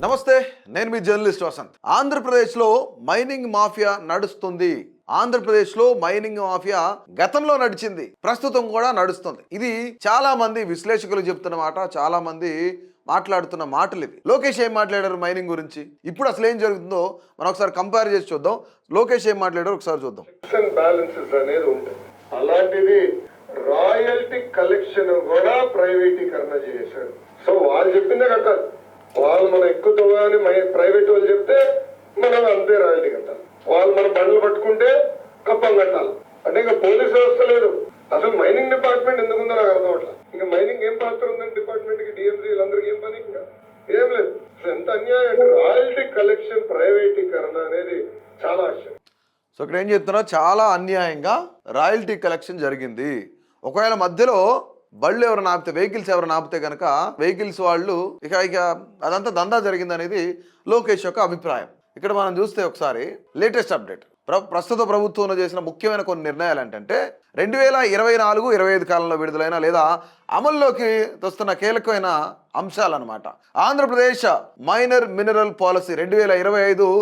నమస్తే, నేను మీ జర్నలిస్ట్ వసంత్. ఆంధ్రప్రదేశ్లో మైనింగ్ మాఫియా నడుస్తుంది. ఆంధ్రప్రదేశ్లో మైనింగ్ మాఫియా గతంలో నడిచింది, ప్రస్తుతం కూడా నడుస్తుంది. ఇది చాలా మంది విశ్లేషకులు చెప్తున్న మాట, చాలా మంది మాట్లాడుతున్న మాటలు ఇవి. లోకేష్ ఏం మాట్లాడారు మైనింగ్ గురించి, ఇప్పుడు అసలు ఏం జరుగుతుందో మనం ఒకసారి కంపేర్ చేసి చూద్దాం. లోకేష్ ఏం మాట్లాడారు ఒకసారి చూద్దాం. బ్యాలెన్సెస్ అనేది ఉంటాయి. అలాంటిది రాయల్టీ కలెక్షన్ కూడా ప్రైవేటీకరణ చేశారు. సో వాళ్ళు చెప్పిందే కట్టాలి. వాళ్ళు మనం ఎక్కువ అని ప్రైవేట్ వాళ్ళు చెప్తే మనం అంతే రాయల్టీ కట్టాలి. వాళ్ళు మన బండ్లు పట్టుకుంటే కప్పం కట్టాలి. అంటే ఇంకా పోలీస్ వ్యవస్థ లేదు. అసలు మైనింగ్ డిపార్ట్మెంట్ ఎందుకుందో నాకు అర్థం అవట్లేదు. ఇంకా మైనింగ్ ఏం పాత్ర ఉందండి డిపార్ట్మెంట్ కి, డిఎంసీ వీళ్ళందరికీ ఏం పని? ఇంకా ఏం లేదు. అసలు ఎంత అన్యాయం అంటే రాయల్టీ కలెక్షన్ ప్రైవేటీకరణ అనేది చాలా ఆశ్చర్యం. సో ఇక్కడ ఏం చెప్తున్నా, చాలా అన్యాయంగా రాయల్టీ కలెక్షన్ జరిగింది. ఒకవేళ మధ్యలో బళ్ళు ఎవరు ఆపితే, వెహికల్స్ ఎవరు ఆపితే కనుక వెహికల్స్ వాళ్ళు ఇక అదంతా దందా జరిగింది అనేది లోకేష్ యొక్క అభిప్రాయం. ఇక్కడ మనం చూస్తే ఒకసారి లేటెస్ట్ అప్డేట్, ప్రస్తుత ప్రభుత్వంలో చేసిన ముఖ్యమైన కొన్ని నిర్ణయాలు ఏంటంటే 2024-25 కాలంలో విడుదలైన లేదా అమల్లోకి వస్తున్న కీలకమైన అంశాలన్నమాట. ఆంధ్రప్రదేశ్ మైనర్ మినరల్ పాలసీ 2025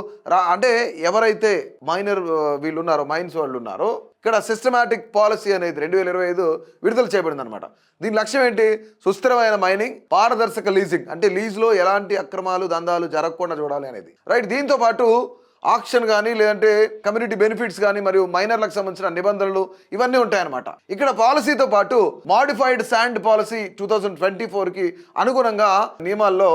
అంటే ఎవరైతే మైనర్ వీళ్ళు ఉన్నారో, మైన్స్ వాళ్ళు ఉన్నారో, ఇక్కడ సిస్టమాటిక్ పాలసీ అనేది 2025 విడుదల చేయబడింది అనమాట. దీని లక్ష్యం ఏంటి? సుస్థిరమైన మైనింగ్, పారదర్శక లీజింగ్, అంటే లీజ్లో ఎలాంటి అక్రమాలు దందాలు జరగకుండా చూడాలి అనేది, రైట్. దీంతో పాటు ఆక్షన్ కానీ లేదంటే కమ్యూనిటీ బెనిఫిట్స్ కానీ మరియు మైనర్లకు సంబంధించిన నిబంధనలు ఇవన్నీ ఉంటాయన్నమాట. ఇక్కడ పాలసీతో పాటు మాడిఫైడ్ శాండ్ పాలసీ 2024కి అనుగుణంగా నియమాల్లో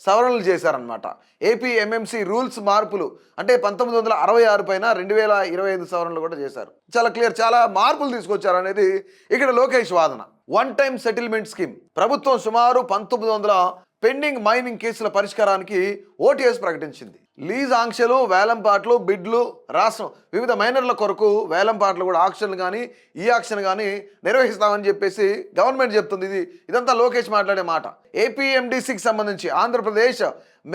సవరణలు చేశారనమాట. ఏపీ ఎంఎంసీ రూల్స్ మార్పులు అంటే 1966 పైన 2025 సవరణలు కూడా చేశారు. చాలా క్లియర్, చాలా మార్పులు తీసుకొచ్చారు అనేది ఇక్కడ లోకేష్ వాదన. వన్ టైం సెటిల్మెంట్ స్కీమ్, ప్రభుత్వం సుమారు 1900 పెండింగ్ మైనింగ్ కేసుల పరిష్కారానికి ఓటీఎస్ ప్రకటించింది. లీజ్ ఆంక్షలు, వేలంపాట్లు, బిడ్లు, రాష్ట్రం వివిధ మైనర్ల కొరకు వేలంపాట్లు కూడా ఆక్షన్లు కానీ ఈ ఆక్షన్ కానీ నిర్వహిస్తామని చెప్పేసి గవర్నమెంట్ చెప్తుంది. ఇదంతా లోకేష్ మాట్లాడే మాట. ఏపీఎండిసికి సంబంధించి ఆంధ్రప్రదేశ్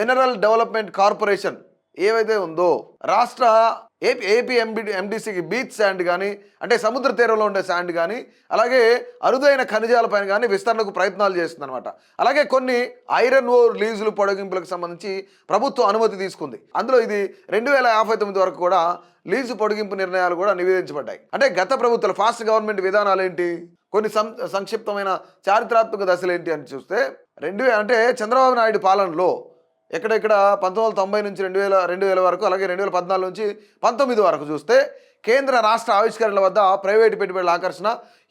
మినరల్ డెవలప్మెంట్ కార్పొరేషన్ ఏవైతే ఉందో, రాష్ట్ర ఏపీఎండిసికి బీచ్ శాండ్ కానీ అంటే సముద్ర తీరంలో ఉండే శాండ్ కానీ అలాగే అరుదైన ఖనిజాలపైన కానీ విస్తరణకు ప్రయత్నాలు చేస్తుంది అనమాట. అలాగే కొన్ని ఐరన్ ఓర్ లీజులు పొడిగింపులకు సంబంధించి ప్రభుత్వం అనుమతి తీసుకుంది. అందులో ఇది 2059 వరకు కూడా లీజు పొడిగింపు నిర్ణయాలు కూడా నివేదించబడ్డాయి. అంటే గత ప్రభుత్వాలు ఫాస్ట్ గవర్నమెంట్ విధానాలు ఏంటి, కొన్ని సంక్షిప్తమైన చారిత్రాత్మక దశలు ఏంటి అని చూస్తే అంటే చంద్రబాబు నాయుడు పాలనలో ఎక్కడెక్కడ 1990 నుంచి 2000 వరకు, అలాగే 2014 నుంచి 19 వరకు చూస్తే కేంద్ర రాష్ట్ర ఆవిష్కరణల వద్ద ప్రైవేటు పెట్టుబడుల ఆకర్షణ,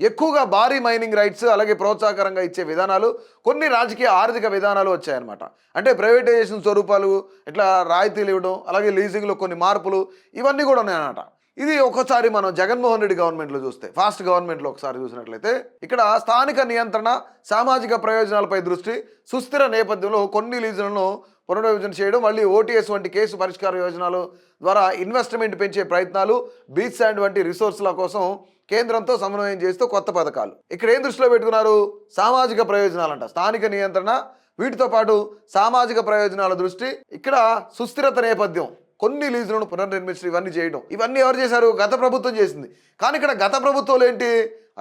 ఎక్కువగా భారీ మైనింగ్ రైట్స్, అలాగే ప్రోత్సాహకరంగా ఇచ్చే విధానాలు, కొన్ని రాజకీయ ఆర్థిక విధానాలు వచ్చాయన్నమాట. అంటే ప్రైవేటైజేషన్ స్వరూపాలు, ఇట్లా రాయితీలు ఇవ్వడం, అలాగే లీజింగ్లో కొన్ని మార్పులు, ఇవన్నీ కూడా ఉన్నాయన్నమాట. ఇది ఒకసారి మనం జగన్మోహన్ రెడ్డి గవర్నమెంట్లో చూస్తే, ఫాస్ట్ గవర్నమెంట్లో ఒకసారి చూసినట్లయితే ఇక్కడ స్థానిక నియంత్రణ, సామాజిక ప్రయోజనాలపై దృష్టి, సుస్థిర నేపథ్యంలో కొన్ని లీజులను పునర్విభజన చేయడం, మళ్ళీ ఓటీఎస్ వంటి కేసు పరిష్కార యోజనలు ద్వారా ఇన్వెస్ట్మెంట్ పెంచే ప్రయత్నాలు, బీచ్ శాండ్ వంటి రిసోర్సుల కోసం కేంద్రంతో సమన్వయం చేస్తూ కొత్త పథకాలు. ఇక్కడ ఏం దృష్టిలో పెట్టుకున్నారు? సామాజిక ప్రయోజనాలంట, స్థానిక నియంత్రణ, వీటితో పాటు సామాజిక ప్రయోజనాల దృష్టి, ఇక్కడ సుస్థిరత నేపథ్యం, కొన్ని లీజులను పునర్నిర్మించడం, ఇవన్నీ చేయడం. ఇవన్నీ ఎవరు చేశారు? గత ప్రభుత్వం చేసింది. కానీ ఇక్కడ గత ప్రభుత్వాలు ఏంటి,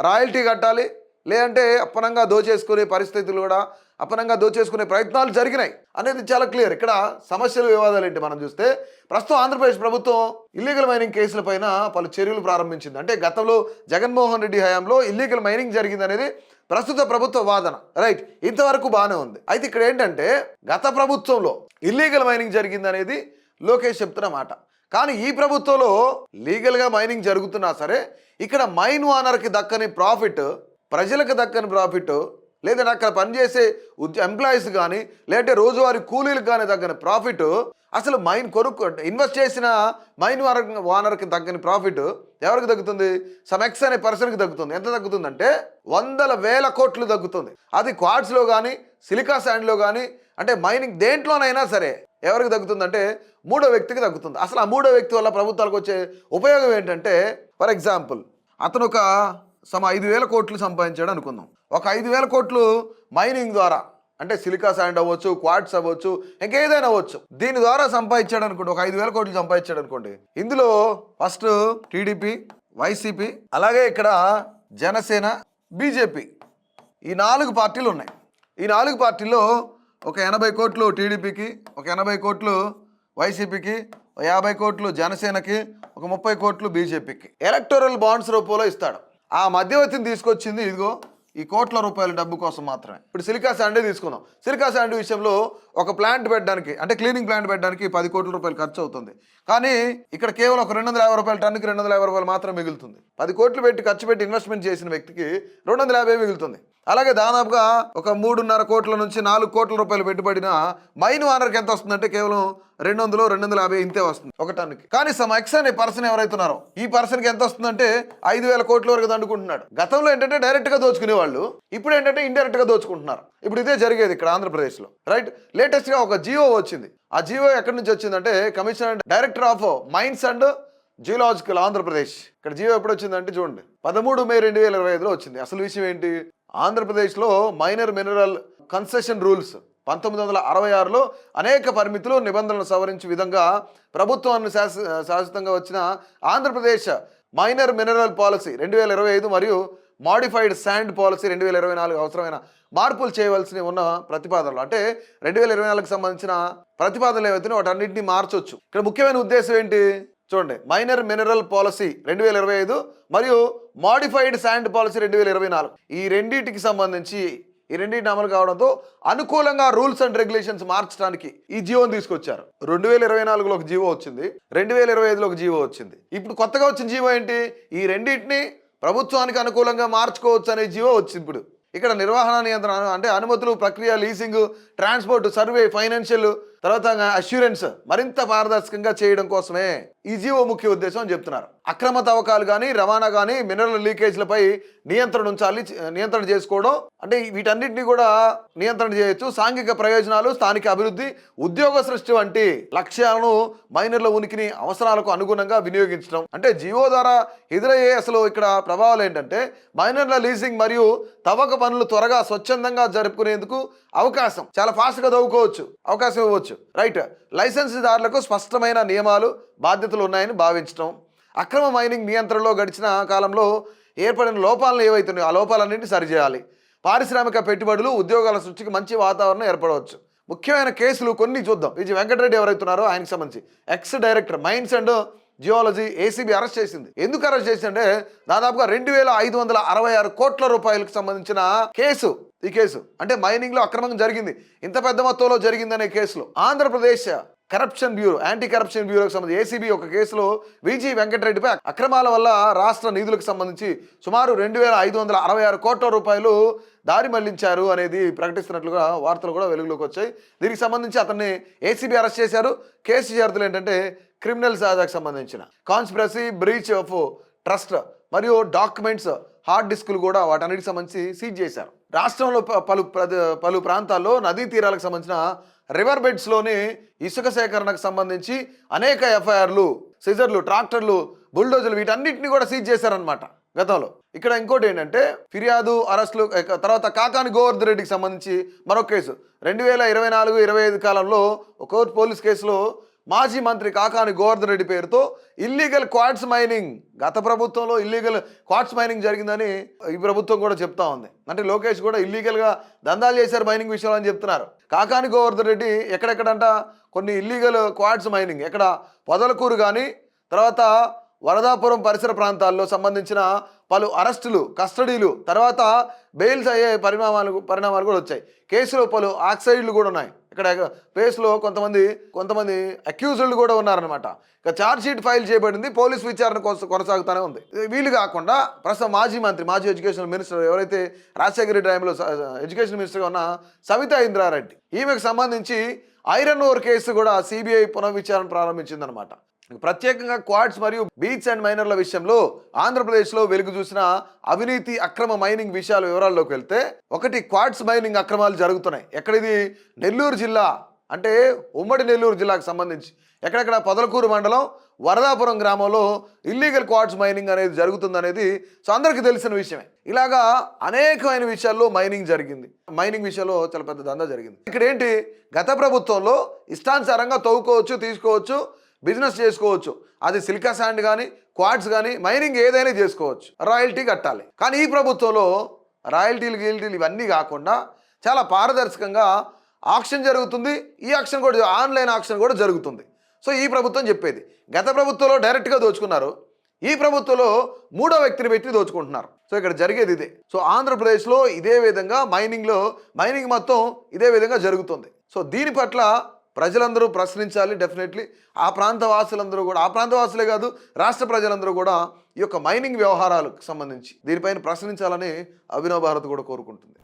రాయల్టీ కట్టాలి, లేదంటే అప్పనంగా దోచేసుకునే పరిస్థితులు కూడా, అప్పనంగా దోచేసుకునే ప్రయత్నాలు జరిగినాయి అనేది చాలా క్లియర్. ఇక్కడ సమస్యలు, వివాదాలు ఏంటి మనం చూస్తే, ప్రస్తుతం ఆంధ్రప్రదేశ్ ప్రభుత్వం ఇల్లీగల్ మైనింగ్ కేసులపైన పలు చర్యలు ప్రారంభించింది. అంటే గతంలో జగన్మోహన్ రెడ్డి హయాంలో ఇల్లీగల్ మైనింగ్ జరిగింది అనేది ప్రస్తుత ప్రభుత్వ వాదన, రైట్. ఇంతవరకు బాగానే ఉంది. అయితే ఇక్కడ ఏంటంటే గత ప్రభుత్వంలో ఇల్లీగల్ మైనింగ్ జరిగింది అనేది లోకేష్ చెప్తున్న మాట. కానీ ఈ ప్రభుత్వంలో లీగల్గా మైనింగ్ జరుగుతున్నా సరే ఇక్కడ మైన్ ఓనర్కి దక్కని ప్రాఫిట్, ప్రజలకు దక్కని ప్రాఫిట్, లేదంటే అక్కడ పనిచేసే ఎంప్లాయీస్ కానీ లేదంటే రోజువారీ కూలీలకు కానీ తగ్గని ప్రాఫిట్, అసలు మైన్ ఇన్వెస్ట్ చేసిన మైన్ ఓనర్కి తగ్గని ప్రాఫిట్ ఎవరికి తగ్గుతుంది? సమ్ ఎక్స్ అనే పర్సన్కి తగ్గుతుంది. ఎంత తగ్గుతుందంటే 100,000 కోట్లు తగ్గుతుంది. అది క్వార్ట్స్లో కానీ సిలికా శాండ్లో కానీ, అంటే మైనింగ్ దేంట్లోనైనా సరే ఎవరికి తగ్గుతుందంటే మూడో వ్యక్తికి తగ్గుతుంది. అసలు ఆ మూడో వ్యక్తి వల్ల ప్రభుత్వాలకు వచ్చే ఉపయోగం ఏంటంటే, ఫర్ ఎగ్జాంపుల్ అతను ఒక 5,000 కోట్లు సంపాదించాడు అనుకుందాం. ఒక 5,000 కోట్లు మైనింగ్ ద్వారా, అంటే సిలికా శాండ్ అవ్వచ్చు, క్వార్ట్స్ అవ్వచ్చు, ఇంకేదైనా అవ్వచ్చు, దీని ద్వారా సంపాదించాడు అనుకోండి. ఒక 5,000 కోట్లు సంపాదించాడు అనుకోండి. ఇందులో ఫస్ట్ టీడీపీ, వైసీపీ, అలాగే ఇక్కడ జనసేన, బీజేపీ, ఈ 4 పార్టీలు ఉన్నాయి. ఈ 4 పార్టీల్లో ఒక 80 కోట్లు టీడీపీకి, ఒక 80 కోట్లు వైసీపీకి, 50 కోట్లు జనసేనకి, ఒక 30 కోట్లు బీజేపీకి ఎలక్టోరల్ బాండ్స్ రూపంలో ఇస్తాడు. ఆ మధ్యవర్తిని తీసుకొచ్చింది ఇదిగో ఈ కోట్ల రూపాయల డబ్బు కోసం మాత్రమే. ఇప్పుడు సిలికా శాండే తీసుకుందాం. సిలికా శాండ్ విషయంలో ఒక ప్లాంట్ పెట్టడానికి, అంటే క్లీనింగ్ ప్లాంట్ పెట్టడానికి 10 కోట్ల రూపాయలు ఖర్చు అవుతుంది. కానీ ఇక్కడ కేవలం ఒక 250 రూపాయల టన్నుకి 250 రూపాయలు మాత్రం మిగులుతుంది. 10 కోట్లు పెట్టి ఖర్చు పెట్టి ఇన్వెస్ట్మెంట్ చేసిన వ్యక్తికి 250 మిగులుతుంది. అలాగే దాదాపుగా ఒక 3.5 కోట్ల నుంచి 4 కోట్ల రూపాయలు పెట్టుబడిన మైన్ ఓనర్కి ఎంత వస్తుందంటే కేవలం 200, 250 ఇంతే వస్తుంది ఒక టన్నుకి. కానీ సమ్ ఎక్స్ అనే పర్సన్ ఎవరైతున్నారో ఈ పర్సన్కి ఎంత వస్తుందంటే 5,000 కోట్ల వరకు దండుకుంటున్నాడు. గతంలో ఏంటంటే డైరెక్ట్ గా దోచుకునేవాళ్ళు, ఇప్పుడు ఏంటంటే ఇండైరెక్ట్ గా దోచుకుంటున్నారు. ఇప్పుడు ఇదే జరిగేది ఇక్కడ ఆంధ్రప్రదేశ్లో, రైట్? లేటెస్ట్ గా ఒక జియో వచ్చింది. ఆ జియో ఎక్కడి నుంచి వచ్చిందంటే commissioner director of mines and geological Andhra Pradesh. ఇక్కడ జియో ఎప్పుడు వచ్చిందంటే చూడండి 13 మే 2025లో వచ్చింది. అసలు విషయం ఏంటి? ఆంధ్రప్రదేశ్లో మైనర్ మినరల్ కన్సెషన్ రూల్స్ 1966లో అనేక పరిమితులు నిబంధనలు సవరించే విధంగా ప్రభుత్వాన్ని శాశ్వతంగా వచ్చిన ఆంధ్రప్రదేశ్ మైనర్ మినరల్ పాలసీ 2025 మరియు మాడిఫైడ్ శాండ్ పాలసీ 2024 అవసరమైన మార్పులు చేయవలసి ఉన్న ప్రతిపాదనలు, అంటే 2024కి సంబంధించిన ప్రతిపాదనలు ఏవైతే వాటన్నింటినీ మార్చొచ్చు. ఇక్కడ ముఖ్యమైన ఉద్దేశం ఏంటి చూడండి, మైనర్ మినరల్ పాలసీ 2025 మరియు మాడిఫైడ్ శాండ్ పాలసీ 2024 ఈ రెండింటికి సంబంధించి ఈ రెండింటిని అమలు కావడంతో అనుకూలంగా రూల్స్ అండ్ రెగ్యులేషన్స్ మార్చడానికి ఈ జీవోని తీసుకొచ్చారు. 2024లో ఒక జీవో వచ్చింది, 2025లో ఒక జీవో వచ్చింది. ఇప్పుడు కొత్తగా వచ్చిన జీవో ఏంటి? ఈ రెండింటిని ప్రభుత్వానికి అనుకూలంగా మార్చుకోవచ్చు అనే జీవో వచ్చింది. ఇప్పుడు ఇక్కడ నిర్వహణ నియంత్రణ అంటే అనుమతులు, ప్రక్రియ, లీజింగ్, ట్రాన్స్పోర్ట్, సర్వే, ఫైనాన్షియల్, తర్వాత అష్యూరెన్స్ మరింత పారదర్శకంగా చేయడం కోసమే ఈ జీవో ముఖ్య ఉద్దేశం అని చెప్తున్నారు. అక్రమ తవ్వకాలు కానీ, రవాణా కానీ, మినరల్ లీకేజ్లపై నియంత్రణ చేసుకోవడం, అంటే వీటన్నిటిని కూడా నియంత్రణ చేయొచ్చు. సాంఘిక ప్రయోజనాలు, స్థానిక అభివృద్ధి, ఉద్యోగ సృష్టి వంటి లక్ష్యాలను మైనర్ల ఉనికిని అవసరాలకు అనుగుణంగా వినియోగించడం. అంటే జీవో ద్వారా ఎదురయ్యే అసలు ఇక్కడ ప్రభావాలు ఏంటంటే మైనర్ల లీజింగ్ మరియు తవ్వక పనులు త్వరగా స్వచ్ఛందంగా జరుపుకునేందుకు అవకాశం, చాలా ఫాస్ట్గా తవ్వుకోవచ్చు, అవకాశం ఇవ్వచ్చు, రైట్? లైసెన్సుదారులకు స్పష్టమైన నియమాలు, బాధ్యతలు ఉన్నాయని భావించడం. అక్రమ మైనింగ్ నియంత్రణలో గడిచిన కాలంలో ఏర్పడిన లోపాలను ఏవైతున్నాయో ఆ లోపాలన్నింటినీ సరిచేయాలి. పారిశ్రామిక పెట్టుబడులు, ఉద్యోగాల సృష్టికి మంచి వాతావరణం ఏర్పడవచ్చు. ముఖ్యమైన కేసులు కొన్ని చూద్దాం. విజయ్ వెంకటరెడ్డి ఎవరైతున్నారో ఆయనకు సంబంధించి ex director mines and geology ACB arrest చేసింది. ఎందుకు అరెస్ట్ చేసిందంటే దాదాపుగా 2,566 కోట్ల రూపాయలకు సంబంధించిన కేసు. ఈ కేసు అంటే మైనింగ్ లో అక్రమంగా జరిగింది, ఇంత పెద్ద మొత్తంలో జరిగిందనే కేసులో Andhra Pradesh corruption bureau, anti corruption బ్యూరోకి సంబంధించి ఏసీబీ ఒక కేసులో విజయ్ వెంకటరెడ్డిపై అక్రమాల వల్ల రాష్ట్ర నిధులకు సంబంధించి సుమారు 2,566 కోట్ల రూపాయలు దారి మళ్లించారు అనేది ప్రకటిస్తున్నట్లుగా వార్తలు కూడా వెలుగులోకి వచ్చాయి. దీనికి సంబంధించి అతన్ని ఏసీబీ అరెస్ట్ చేశారు. కేసు షరతులు ఏంటంటే క్రిమినల్ సాజాకు సంబంధించిన కాన్స్పిరసీ, బ్రీచ్ ఆఫ్ ట్రస్ట్ మరియు డాక్యుమెంట్స్, హార్డ్ డిస్కులు కూడా వాటన్నిటికి సంబంధించి సీజ్ చేశారు. రాష్ట్రంలో పలు ప్రాంతాల్లో నదీ తీరాలకు సంబంధించిన రివర్ బెడ్స్లోని ఇసుక సేకరణకు సంబంధించి అనేక ఎఫ్ఐఆర్లు, సిజర్లు, ట్రాక్టర్లు, బుల్డోజర్లు వీటన్నిటిని కూడా సీజ్ చేశారనమాట గతంలో. ఇక్కడ ఇంకోటి ఏంటంటే ఫిర్యాదు, అరెస్టులు, తర్వాత కాకాని గోవర్ధన్ రెడ్డికి సంబంధించి మరొక కేసు 2024-25 కాలంలో ఒక పోలీస్ కేసులో మాజీ మంత్రి కాకాని గోవర్ధన్ రెడ్డి పేరుతో ఇల్లీగల్ క్వార్ట్స్ మైనింగ్, గత ప్రభుత్వంలో ఇల్లీగల్ క్వార్ట్స్ మైనింగ్ జరిగిందని ఈ ప్రభుత్వం కూడా చెప్తా ఉంది. అంటే లోకేష్ కూడా ఇల్లీగల్గా దందాలు చేశారు మైనింగ్ విషయంలో అని చెప్తున్నారు. కాకాని గోవర్ధన్ రెడ్డి ఎక్కడెక్కడంట కొన్ని ఇల్లీగల్ క్వార్ట్స్ మైనింగ్, ఎక్కడ పొదలకూరు కానీ, తర్వాత వరదాపురం పరిసర ప్రాంతాల్లో సంబంధించిన పలు అరెస్టులు, కస్టడీలు, తర్వాత బెయిల్స్ అయ్యే పరిణామాలు కూడా వచ్చాయి. కేసులో పలు ఆక్సైడ్లు కూడా ఉన్నాయి. ఇక్కడ కేసులో కొంతమంది అక్యూజ్డ్లు కూడా ఉన్నారనమాట. ఇక ఛార్జ్ షీట్ ఫైల్ చేయబడింది, పోలీస్ విచారణ కొనసాగుతూనే ఉంది. వీళ్ళు కాకుండా ప్రస్తుతం మాజీ ఎడ్యుకేషన్ మినిస్టర్ ఎవరైతే రాజశేఖర రెడ్డి టైంలో ఎడ్యుకేషన్ మినిస్టర్గా ఉన్న సవితా ఇంద్రారెడ్డి, ఈమెకు సంబంధించి ఐరన్ ఓర్ కేసు కూడా సిబిఐ పునఃవిచారణ ప్రారంభించిందనమాట. ప్రత్యేకంగా క్వాడ్స్ మరియు బీచ్ అండ్ మైనర్ల విషయంలో ఆంధ్రప్రదేశ్లో వెలుగు చూసిన అవినీతి, అక్రమ మైనింగ్ విషయాల వివరాల్లోకి వెళ్తే, ఒకటి క్వాడ్స్ మైనింగ్ అక్రమాలు జరుగుతున్నాయి. ఎక్కడిది? నెల్లూరు జిల్లా, అంటే ఉమ్మడి నెల్లూరు జిల్లాకు సంబంధించి ఎక్కడెక్కడ పొదలకూరు మండలం వరదాపురం గ్రామంలో ఇల్లీగల్ క్వాడ్స్ మైనింగ్ అనేది జరుగుతుందనేది సో అందరికీ తెలిసిన విషయమే. ఇలాగా అనేకమైన విషయాల్లో మైనింగ్ జరిగింది. మైనింగ్ విషయంలో చాలా పెద్ద దందా జరిగింది. ఇక్కడ ఏంటి, గత ప్రభుత్వంలో ఇష్టానుసారంగా తవ్వుకోవచ్చు, తీసుకోవచ్చు, బిజినెస్ చేసుకోవచ్చు. అది సిలికా శాండ్ కానీ, క్వాడ్స్ కానీ, మైనింగ్ ఏదైనా చేసుకోవచ్చు, రాయల్టీ కట్టాలి. కానీ ఈ ప్రభుత్వంలో రాయల్టీలు ఇవన్నీ కాకుండా చాలా పారదర్శకంగా ఆక్షన్ జరుగుతుంది, ఈ ఆక్షన్ కూడా ఆన్లైన్ ఆక్షన్ కూడా జరుగుతుంది. సో ఈ ప్రభుత్వం చెప్పేది. గత ప్రభుత్వంలో డైరెక్ట్గా దోచుకున్నారు, ఈ ప్రభుత్వంలో మూడో వ్యక్తిని పెట్టి దోచుకుంటున్నారు. సో ఇక్కడ జరిగేది ఇదే. సో ఆంధ్రప్రదేశ్లో ఇదే విధంగా మైనింగ్ మొత్తం ఇదే విధంగా జరుగుతుంది. సో దీని పట్ల ప్రజలందరూ ప్రశ్నించాలి డెఫినెట్లీ. ఆ ప్రాంత వాసులందరూ కూడా, ఆ ప్రాంత వాసులే కాదు రాష్ట్ర ప్రజలందరూ కూడా ఈ యొక్క మైనింగ్ వ్యవహారాలకు సంబంధించి దీనిపైన ప్రశ్నించాలని అభినవ్ భారత్ కూడా కోరుకుంటుంది.